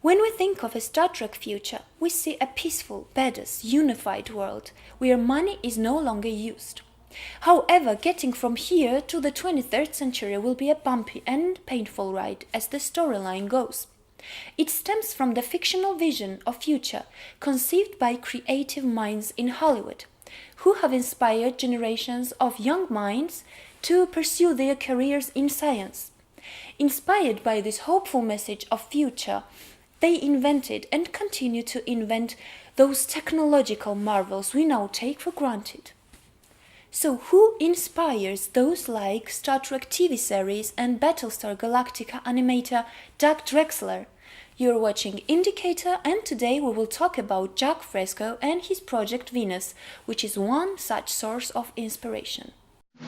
When we think of a Star Trek future, we see a peaceful, badass, unified world where money is no longer used. However, getting from here to the 23rd century will be a bumpy and painful ride as the storyline goes. It stems from the fictional vision of future conceived by creative minds in Hollywood, who have inspired generations of young minds to pursue their careers in science. Inspired by this hopeful message of future, they invented and continue to invent those technological marvels we now take for granted. So who inspires those like Star Trek TV series and Battlestar Galactica animator Doug Drexler? You're watching Indicator, and today we will talk about Jacque Fresco and his project Venus, which is one such source of inspiration.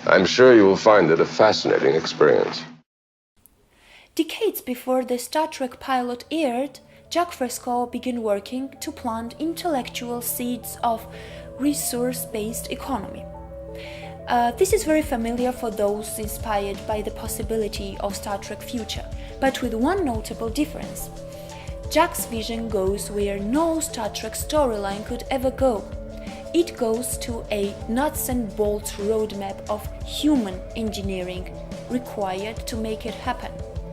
I'm sure you will find it a fascinating experience. Decades before the Star Trek pilot aired, Jacque Fresco began working to plant intellectual seeds of resource-based economy. This is very familiar for those inspired by the possibility of Star Trek future, but with one notable difference. Jacque's vision goes where no Star Trek storyline could ever go. It goes to a nuts and bolts roadmap of human engineering required to make it happen.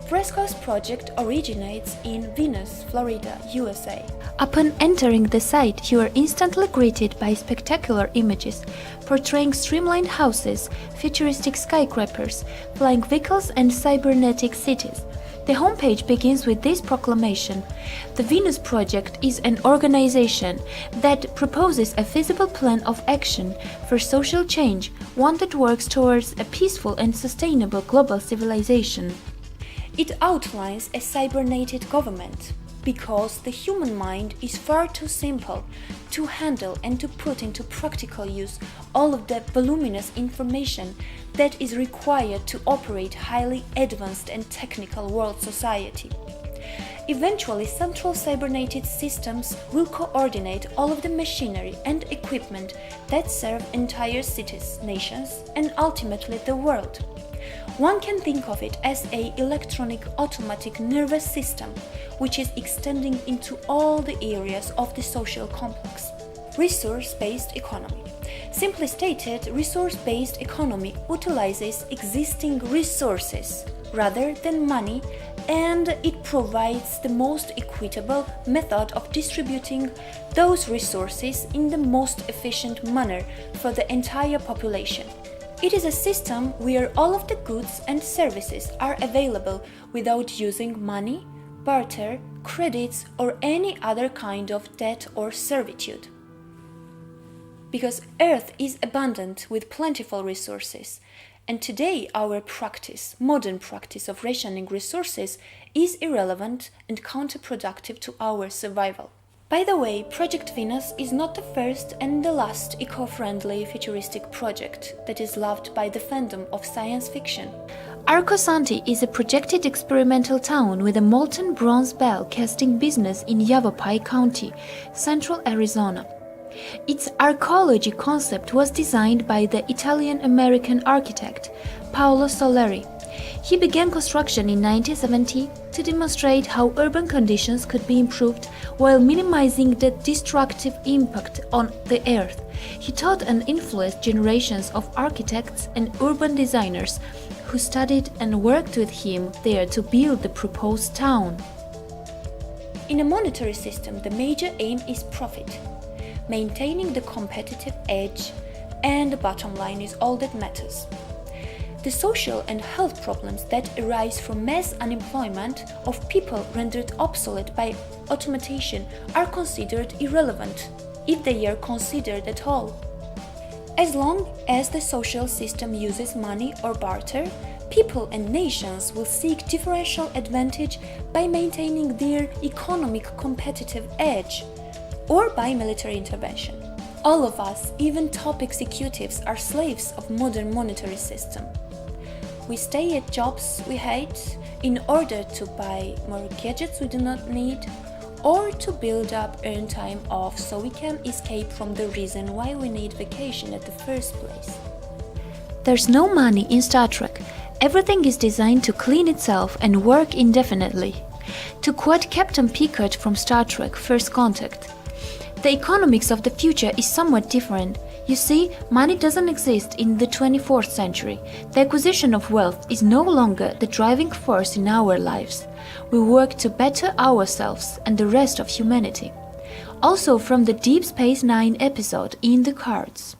Fresco's project originates in Venus, Florida, USA. Upon entering the site, you are instantly greeted by spectacular images portraying streamlined houses, futuristic skyscrapers, flying vehicles, and cybernetic cities. The homepage begins with this proclamation: the Venus Project is an organization that proposes a feasible plan of action for social change, one that works towards a peaceful and sustainable global civilization. It outlines a cybernetic government, because the human mind is far too simple to handle and to put into practical use all of the voluminous information that is required to operate highly advanced and technical world society. Eventually, central cybernetic systems will coordinate all of the machinery and equipment that serve entire cities, nations, and ultimately the world. One can think of it as an electronic automatic nervous system, which is extending into all the areas of the social complex. Resource-based economy. Simply stated, resource-based economy utilizes existing resources rather than money, and it provides the most equitable method of distributing those resources in the most efficient manner for the entire population. It is a system where all of the goods and services are available without using money, barter, credits, or any other kind of debt or servitude. Because Earth is abundant with plentiful resources, and today our modern practice of rationing resources is irrelevant and counterproductive to our survival. By the way, Project Venus is not the first and the last eco-friendly futuristic project that is loved by the fandom of science fiction. Arcosanti is a projected experimental town with a molten bronze bell casting business in Yavapai County, central Arizona. Its archaeology concept was designed by the Italian-American architect Paolo Soleri. He began construction in 1970 to demonstrate how urban conditions could be improved while minimizing the destructive impact on the earth. He taught and influenced generations of architects and urban designers who studied and worked with him there to build the proposed town. In a monetary system, the major aim is profit. Maintaining the competitive edge and the bottom line is all that matters. The social and health problems that arise from mass unemployment of people rendered obsolete by automation are considered irrelevant, if they are considered at all. As long as the social system uses money or barter, people and nations will seek differential advantage by maintaining their economic competitive edge, or by military intervention. All of us, even top executives, are slaves of modern monetary system. We stay at jobs we hate in order to buy more gadgets we do not need, or to build up earned time off so we can escape from the reason why we need vacation at the first place. There's no money in Star Trek. Everything is designed to clean itself and work indefinitely. To quote Captain Picard from Star Trek First Contact, "The economics of the future is somewhat different. You see, money doesn't exist in the 24th century. The acquisition of wealth is no longer the driving force in our lives. We work to better ourselves and the rest of humanity." Also from the Deep Space Nine episode In the Cards.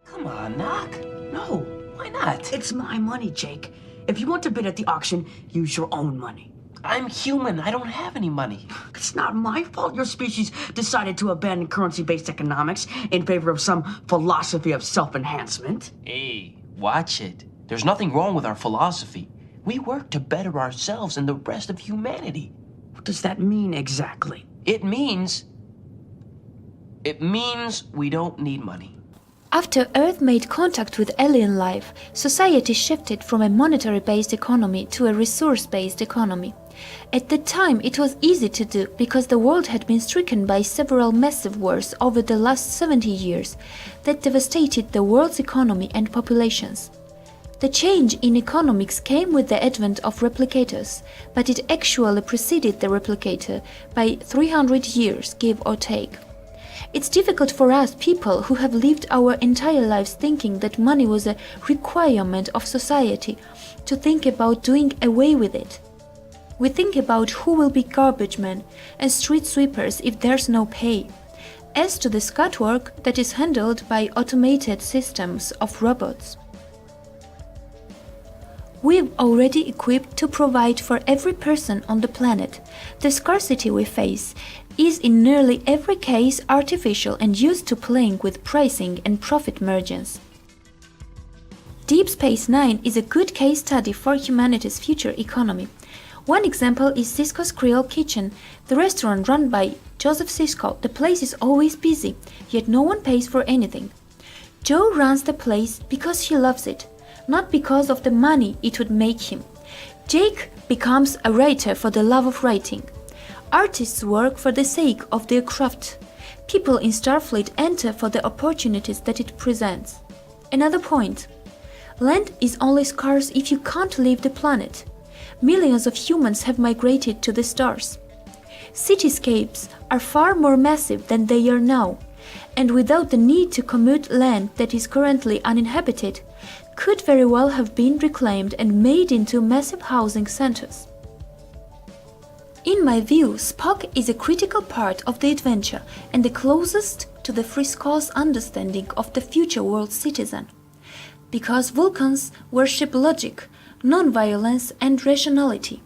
Come on, knock. No, why not? It's my money, Jake. If you want to bid at the auction, use your own money. I'm human. I don't have any money. It's not my fault your species decided to abandon currency-based economics in favor of some philosophy of self-enhancement. Hey, watch it. There's nothing wrong with our philosophy. We work to better ourselves and the rest of humanity. What does that mean exactly? It means we don't need money. After Earth made contact with alien life, society shifted from a monetary-based economy to a resource-based economy. At the time, it was easy to do because the world had been stricken by several massive wars over the last 70 years that devastated the world's economy and populations. The change in economics came with the advent of replicators, but it actually preceded the replicator by 300 years, give or take. It's difficult for us people who have lived our entire lives thinking that money was a requirement of society to think about doing away with it. We think about who will be garbage men and street sweepers if there's no pay. As to the scut work that is handled by automated systems of robots. We're already equipped to provide for every person on the planet. The scarcity we face is in nearly every case artificial and used to playing with pricing and profit margins. Deep Space Nine is a good case study for humanity's future economy. One example is Sisko's Creole Kitchen, the restaurant run by Joseph Sisko. The place is always busy, yet no one pays for anything. Joe runs the place because he loves it, not because of the money it would make him. Jake becomes a writer for the love of writing. Artists work for the sake of their craft. People in Starfleet enter for the opportunities that it presents. Another point. Land is only scarce if you can't leave the planet. Millions of humans have migrated to the stars. Cityscapes are far more massive than they are now, and without the need to commute land that is currently uninhabited, could very well have been reclaimed and made into massive housing centers. In my view, Spock is a critical part of the adventure and the closest to the Fresco's understanding of the future world citizen. Because Vulcans worship logic, non-violence and rationality.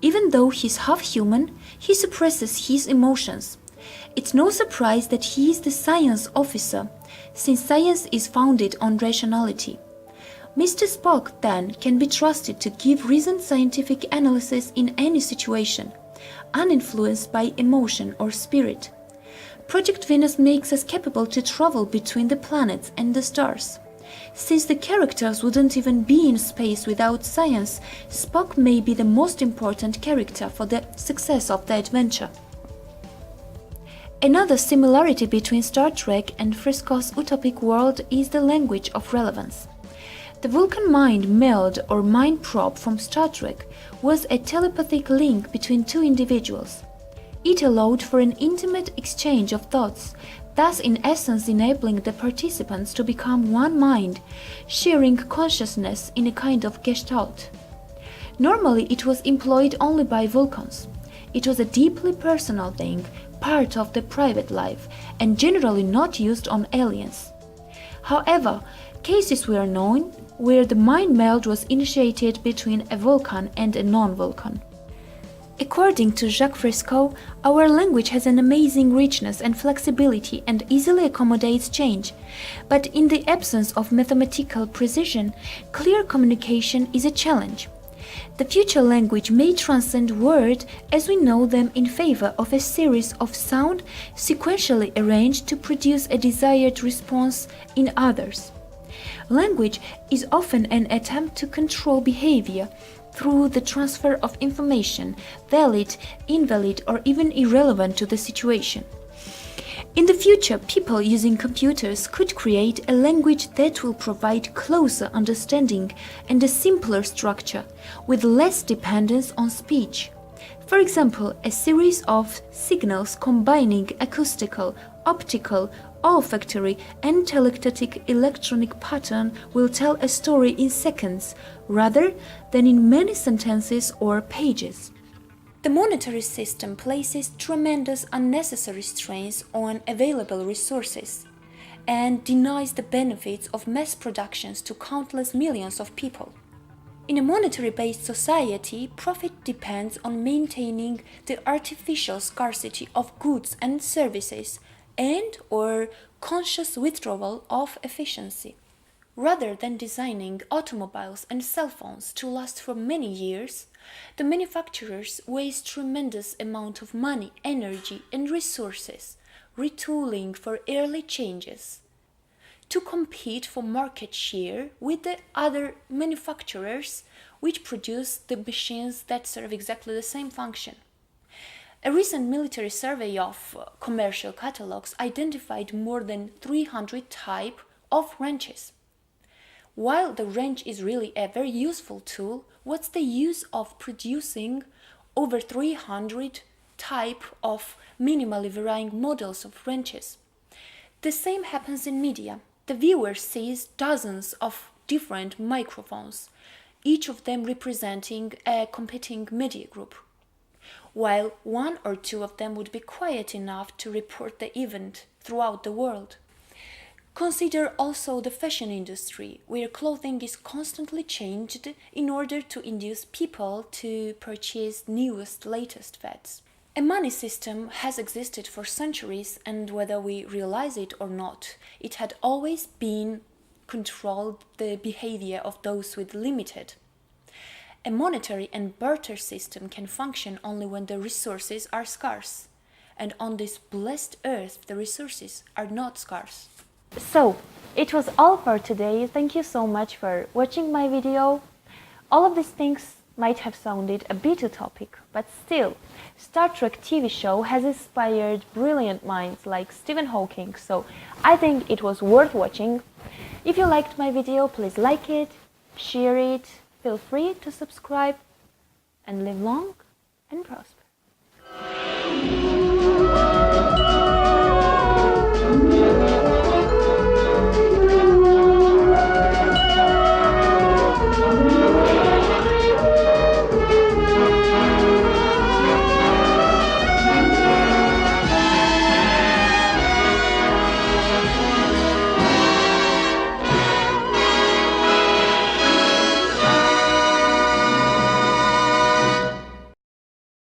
Even though he's half-human, he suppresses his emotions. It's no surprise that he is the science officer, since science is founded on rationality. Mr. Spock, then, can be trusted to give reasoned scientific analysis in any situation, uninfluenced by emotion or spirit. Project Venus makes us capable to travel between the planets and the stars. Since the characters wouldn't even be in space without science, Spock may be the most important character for the success of the adventure. Another similarity between Star Trek and Fresco's utopic world is the language of relevance. The Vulcan mind meld or mind probe from Star Trek was a telepathic link between two individuals. It allowed for an intimate exchange of thoughts, thus in essence enabling the participants to become one mind, sharing consciousness in a kind of gestalt. Normally it was employed only by Vulcans. It was a deeply personal thing, part of the private life, and generally not used on aliens. However, cases were known where the mind meld was initiated between a Vulcan and a non-Vulcan. According to Jacque Fresco, our language has an amazing richness and flexibility and easily accommodates change, but in the absence of mathematical precision, clear communication is a challenge. The future language may transcend words as we know them in favor of a series of sound sequentially arranged to produce a desired response in others. Language is often an attempt to control behavior through the transfer of information, valid, invalid, or even irrelevant to the situation. In the future, people using computers could create a language that will provide closer understanding and a simpler structure, with less dependence on speech. For example, a series of signals combining acoustical, optical, olfactory and telephatic electronic pattern will tell a story in seconds rather than in many sentences or pages. The monetary system places tremendous unnecessary strains on available resources and denies the benefits of mass productions to countless millions of people. In a monetary-based society, profit depends on maintaining the artificial scarcity of goods and services and/or conscious withdrawal of efficiency. Rather than designing automobiles and cell phones to last for many years, the manufacturers waste tremendous amount of money, energy, and resources retooling for early changes to compete for market share with the other manufacturers which produce the machines that serve exactly the same function. A recent military survey of commercial catalogs identified more than 300 types of wrenches. While the wrench is really a very useful tool, what's the use of producing over 300 types of minimally varying models of wrenches? The same happens in media. The viewer sees dozens of different microphones, each of them representing a competing media group, while one or two of them would be quiet enough to report the event throughout the world. Consider also the fashion industry, where clothing is constantly changed in order to induce people to purchase newest, latest fads. A money system has existed for centuries, and whether we realize it or not, it had always been controlled the behavior of those with limited. A monetary and barter system can function only when the resources are scarce, and on this blessed earth the resources are not scarce. So, it was all for today. Thank you so much for watching my video. All of these things might have sounded a bit utopic, but still, Star Trek TV show has inspired brilliant minds like Stephen Hawking, so I think it was worth watching. If you liked my video, please like it, share it, feel free to subscribe, and live long and prosper.